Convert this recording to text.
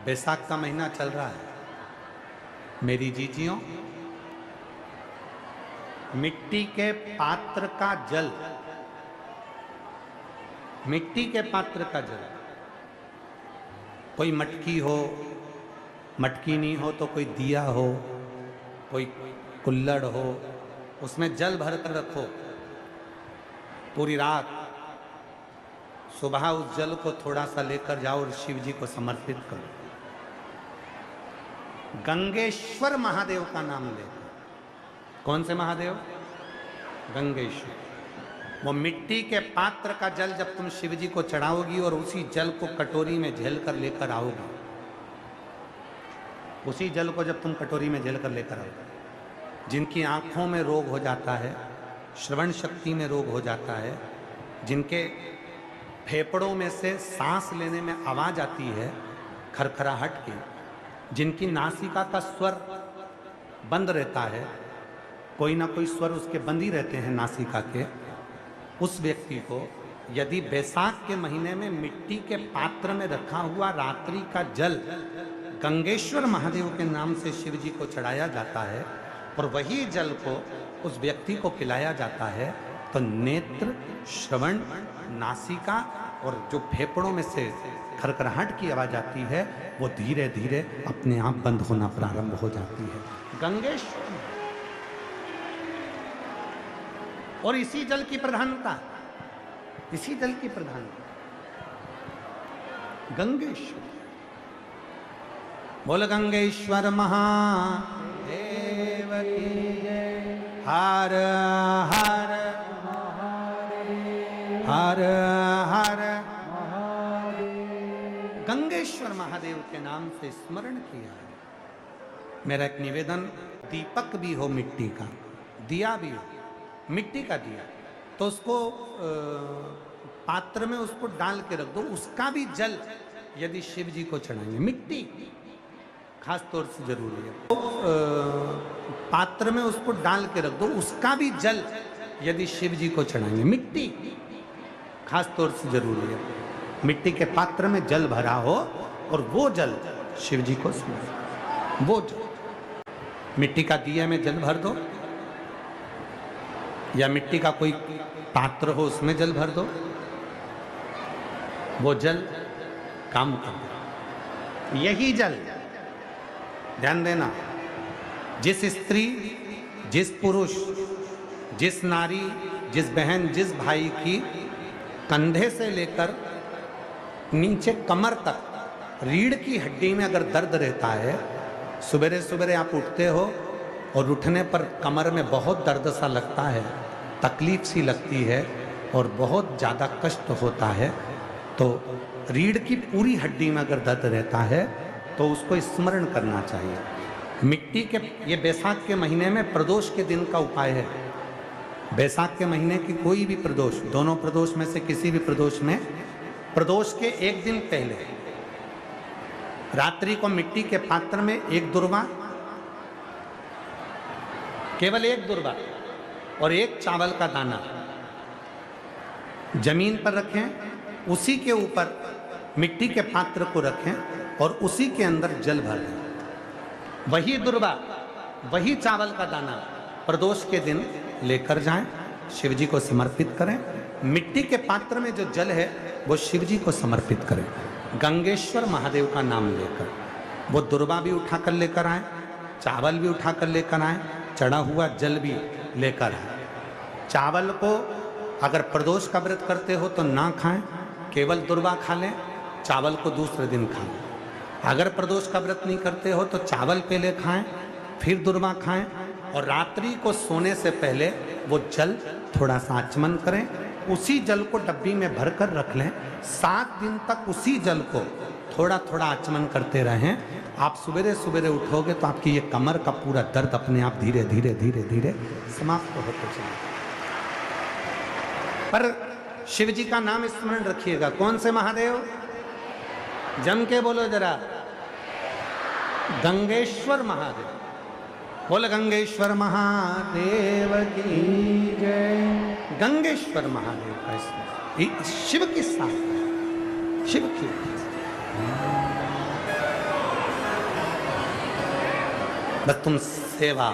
बैसाख का महीना चल रहा है मेरी जीजियों। मिट्टी के पात्र का जल, मिट्टी के पात्र का जल, कोई मटकी हो, मटकी नहीं हो तो कोई दिया हो, कोई कुल्हड़ हो, उसमें जल भर कर रखो पूरी रात। सुबह उस जल को थोड़ा सा लेकर जाओ और शिव जी को समर्पित करो। गंगेश्वर महादेव का नाम ले। कौन से महादेव? गंगेश्वर। वो मिट्टी के पात्र का जल जब तुम शिव जी को चढ़ाओगी और उसी जल को कटोरी में झेल कर लेकर आओगी, उसी जल को जब तुम कटोरी में झेल कर लेकर आओगे, जिनकी आंखों में रोग हो जाता है, श्रवण शक्ति में रोग हो जाता है, जिनके फेफड़ों में से सांस लेने में आवाज आती है खरखराहट की, जिनकी नासिका का स्वर बंद रहता है, कोई ना कोई स्वर उसके बंद ही रहते हैं नासिका के, उस व्यक्ति को यदि बैसाख के महीने में मिट्टी के पात्र में रखा हुआ रात्रि का जल गंगेश्वर महादेव के नाम से शिव जी को चढ़ाया जाता है और वही जल को उस व्यक्ति को पिलाया जाता है, तो नेत्र, श्रवण, नासिका और जो फेफड़ों में से खरखराहट की आवाज आती है वो धीरे धीरे अपने आप बंद होना प्रारंभ हो जाती है। गंगेश्वर। और इसी जल की प्रधानता, इसी जल की प्रधानता गंगेश्वर। बोल गंगेश्वर महादेव की जय। हर हर हर हर महादेव। गंगेश्वर महादेव के नाम से स्मरण किया है। मेरा एक निवेदन, दीपक भी हो मिट्टी का, दिया भी हो मिट्टी का दिया, तो उसको पात्र में उसको डाल के रख दो, उसका भी जल यदि शिव जी को चढ़ाएंगे, मिट्टी खास तौर से जरूरी है, तो पात्र में उसको डाल के रख दो, उसका भी जल यदि शिव जी को चढ़ाएंगे, मिट्टी खास तौर से जरूरी है। मिट्टी के पात्र में जल भरा हो और वो जल शिव जी को समर्पित, वो जल मिट्टी का दिया में जल भर दो, या मिट्टी का कोई पात्र हो उसमें जल भर दो, वो जल काम कर दो। यही जल, ध्यान देना, जिस स्त्री, जिस पुरुष, जिस नारी, जिस बहन, जिस भाई की कंधे से लेकर नीचे कमर तक रीढ़ की हड्डी में अगर दर्द रहता है, सवेरे सवेरे आप उठते हो और उठने पर कमर में बहुत दर्द सा लगता है, तकलीफ सी लगती है और बहुत ज़्यादा कष्ट होता है, तो रीढ़ की पूरी हड्डी में अगर दर्द रहता है तो उसको स्मरण करना चाहिए। मिट्टी के, ये बैसाख के महीने में प्रदोष के दिन का उपाय है। बैसाख के महीने की कोई भी प्रदोष, दोनों प्रदोष में से किसी भी प्रदोष में, प्रदोष के एक दिन पहले रात्रि को मिट्टी के पात्र में एक दुर्वा, केवल एक दुर्वा और एक चावल का दाना जमीन पर रखें, उसी के ऊपर मिट्टी के पात्र को रखें और उसी के अंदर जल भर दें। वही दुर्वा, वही चावल का दाना प्रदोष के दिन लेकर जाएं, शिव जी को समर्पित करें। मिट्टी के पात्र में जो जल है वो शिव जी को समर्पित करें, गंगेश्वर महादेव का नाम लेकर। वो दुर्वा भी उठाकर लेकर आए, चावल भी उठाकर लेकर आए, चढ़ा हुआ जल भी लेकर आए। चावल को अगर प्रदोष का व्रत करते हो तो ना खाएं, केवल दुर्वा खा लें, चावल को दूसरे दिन खाएं। अगर प्रदोष का व्रत नहीं करते हो तो चावल पहले खाएं, फिर दुर्वा खाएं, और रात्रि को सोने से पहले वो जल थोड़ा सा आचमन करें, उसी जल को डब्बी में भर कर रख लें। 7 दिन तक उसी जल को थोड़ा थोड़ा आचमन करते रहें। आप सवेरे सवेरे उठोगे तो आपकी ये कमर का पूरा दर्द अपने आप धीरे धीरे धीरे धीरे समाप्त होते चले। पर शिव जी का नाम स्मरण रखिएगा। कौन से महादेव? जम के बोलो जरा, गंगेश्वर महादेव। बोल गंगेश्वर महादेव की जय। गंगेश्वर महादेव का स्मरण शिव के साथ, शिव की बस तुम सेवा